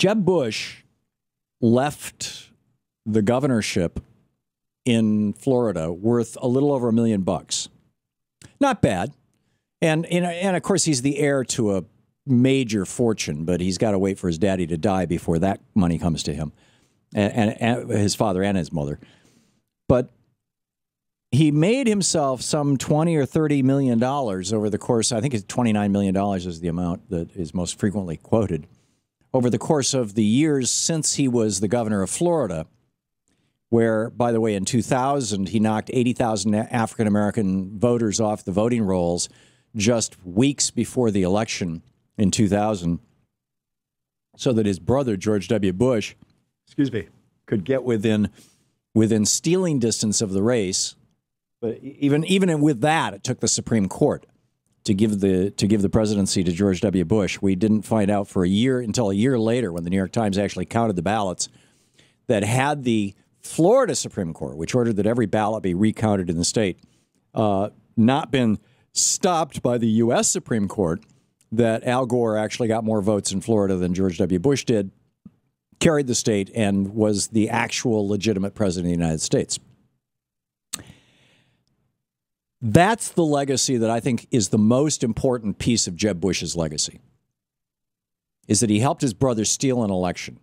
Jeb Bush left the governorship in Florida worth a little over $1 million. Not bad. And of course, he's the heir to a major fortune, but he's got to wait for his daddy to die before that money comes to him, and his father and his mother. But he made himself some $20 or $30 million over the course. I think it's $29 million is the amount that is most frequently quoted over the course of the years since he was the governor of Florida, where, by the way, in 2000, he knocked 80,000 African-American voters off the voting rolls just weeks before the election in 2000, so that his brother, George W. Bush, could get within stealing distance of the race. But even with that, it took the Supreme Court to give the presidency to George W. Bush. We didn't find out until a year later, when the New York Times actually counted the ballots, that had the Florida Supreme Court, which ordered that every ballot be recounted in the state, not been stopped by the U.S. Supreme Court, that Al Gore actually got more votes in Florida than George W. Bush did, carried the state, and was the actual legitimate president of the United States. That's the legacy that I think is the most important piece of Jeb Bush's legacy, is that he helped his brother steal an election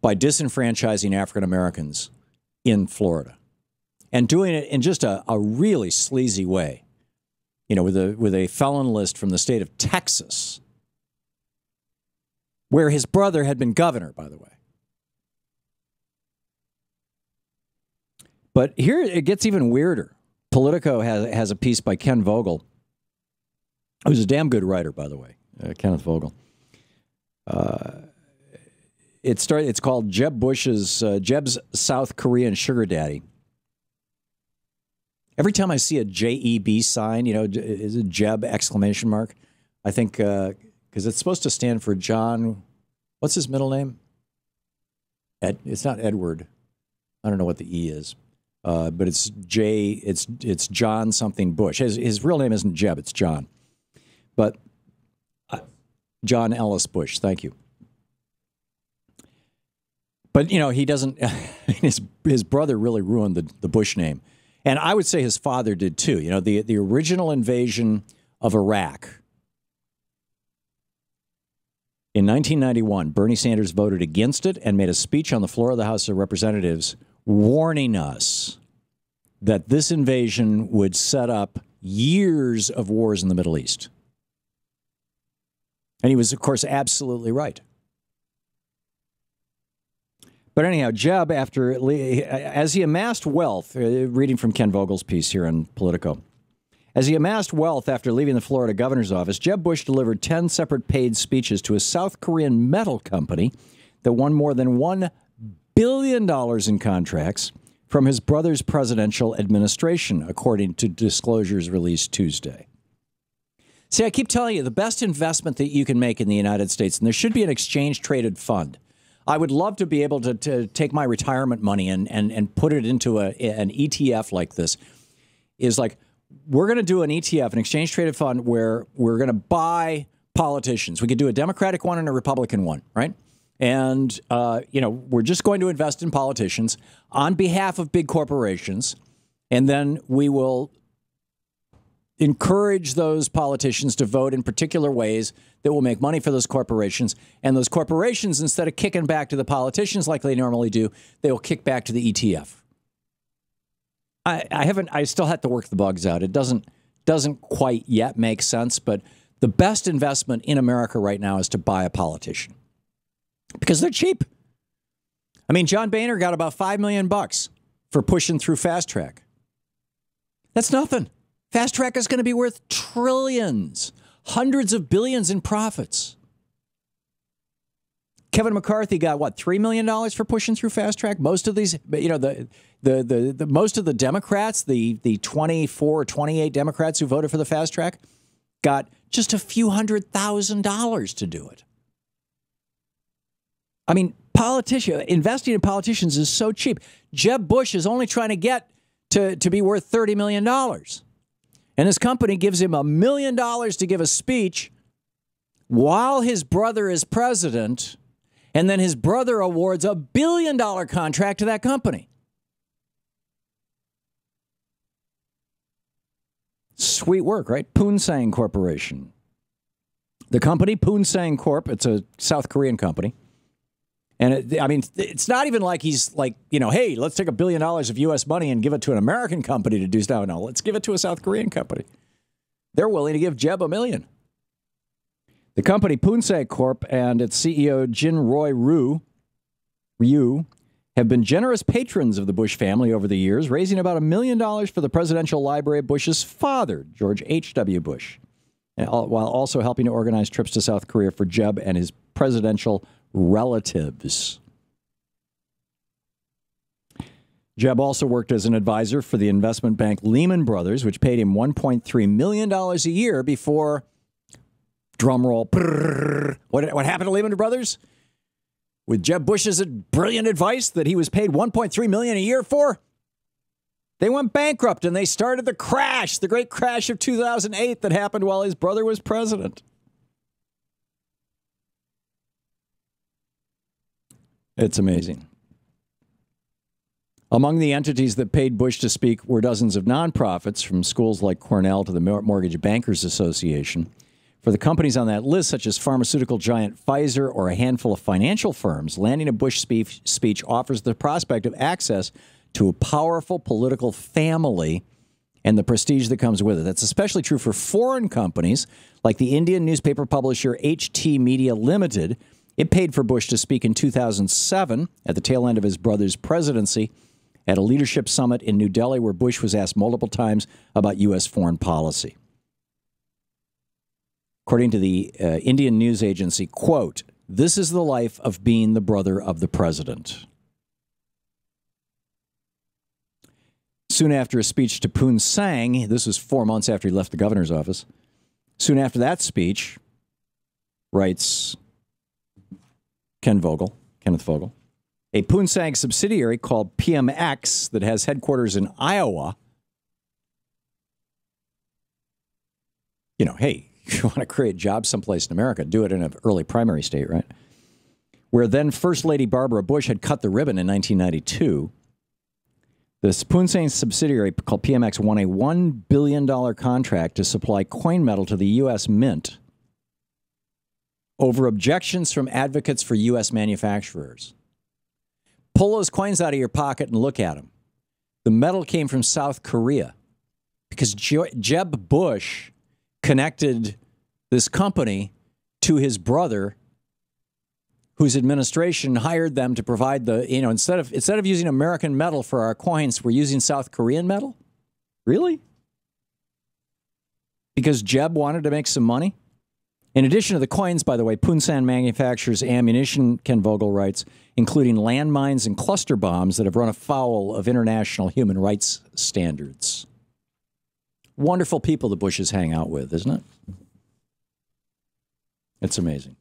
by disenfranchising African Americans in Florida, and doing it in just a really sleazy way, with a felon list from the state of Texas, where his brother had been governor, by the way. But here it gets even weirder. Politico has a piece by Ken Vogel, who's a damn good writer, by the way, Kenneth Vogel. It's called Jeb's South Korean Sugar Daddy. Every time I see a JEB sign, is it Jeb exclamation mark? I think because it's supposed to stand for John. What's his middle name? It's not Edward. I don't know what the E is. But it's it's John something Bush. His real name isn't Jeb, it's John. But John Ellis Bush, thank you. But, he doesn't, his brother really ruined the Bush name. And I would say his father did too. The original invasion of Iraq. In 1991, Bernie Sanders voted against it and made a speech on the floor of the House of Representatives warning us that this invasion would set up years of wars in the Middle East. And he was, of course, absolutely right. But anyhow, Jeb, as he amassed wealth, reading from Ken Vogel's piece here on Politico, as he amassed wealth after leaving the Florida governor's office, Jeb Bush delivered 10 separate paid speeches to a South Korean metal company that won more than $1 billion in contracts from his brother's presidential administration, according to disclosures released Tuesday. See, I keep telling you, the best investment that you can make in the United States, and there should be an exchange-traded fund. I would love to be able to take my retirement money and put it into an ETF like this, is like, we're going to do an ETF, an exchange-traded fund, where we're going to buy politicians. We could do a Democratic one and a Republican one, right? And, we're just going to invest in politicians on behalf of big corporations. And then we will encourage those politicians to vote in particular ways that will make money for those corporations. And those corporations, instead of kicking back to the politicians like they normally do, they will kick back to the ETF. I still have to work the bugs out. It doesn't quite yet make sense, but the best investment in America right now is to buy a politician. Because they're cheap. I mean, John Boehner got about $5 million for pushing through Fast Track. That's nothing. Fast Track is going to be worth trillions, hundreds of billions in profits. Kevin McCarthy got $3 million for pushing through Fast Track. Most of these, the most of the Democrats, the 24 or 28 Democrats who voted for the Fast Track, got just a few $100,000 to do it. I mean, investing in politicians is so cheap. Jeb Bush is only trying to get to be worth $30 million. And his company gives him $1 million to give a speech while his brother is president, and then his brother awards a $1 billion contract to that company. Sweet work, right? Poongsan Corporation. The company, Poongsan Corp, it's a South Korean company. And it's not even like he's like, hey, let's take $1 billion of U.S. money and give it to an American company to do stuff. No, let's give it to a South Korean company. They're willing to give Jeb $1 million. The company Poongsan Corp and its CEO Jin Roy Ryu have been generous patrons of the Bush family over the years, raising about $1 million for the presidential library of Bush's father, George H.W. Bush, while also helping to organize trips to South Korea for Jeb and his presidential relatives. Jeb also worked as an advisor for the investment bank Lehman Brothers, which paid him $1.3 million a year before, drumroll, what happened to Lehman Brothers? With Jeb Bush's brilliant advice that he was paid $1.3 million a year for? They went bankrupt and they started the crash, the great crash of 2008 that happened while his brother was president. It's amazing. Among the entities that paid Bush to speak were dozens of nonprofits, from schools like Cornell to the Mortgage Bankers Association. For the companies on that list, such as pharmaceutical giant Pfizer or a handful of financial firms, landing a Bush speech offers the prospect of access to a powerful political family and the prestige that comes with it. That's especially true for foreign companies like the Indian newspaper publisher HT Media Limited. It paid for Bush to speak in 2007 at the tail end of his brother's presidency at a leadership summit in New Delhi, where Bush was asked multiple times about U.S. foreign policy. According to the Indian news agency, quote, "This is the life of being the brother of the president." Soon after a speech to Poongsan, this was 4 months after he left the governor's office. Soon after that speech, writes Kenneth Vogel, a Poongsan subsidiary called PMX that has headquarters in Iowa. Hey, you want to create jobs someplace in America, do it in an early primary state, right? Where then First Lady Barbara Bush had cut the ribbon in 1992. This Poongsan subsidiary called PMX won a $1 billion contract to supply coin metal to the U.S. Mint over objections from advocates for U.S. manufacturers. Pull those coins out of your pocket and look at them. The metal came from South Korea because Jeb Bush connected this company to his brother, whose administration hired them to provide the, instead of using American metal for our coins, we're using South Korean metal? Really? Because Jeb wanted to make some money? In addition to the coins, by the way, Poongsan manufactures ammunition, Ken Vogel writes, including landmines and cluster bombs that have run afoul of international human rights standards. Wonderful people the Bushes hang out with, isn't it? It's amazing.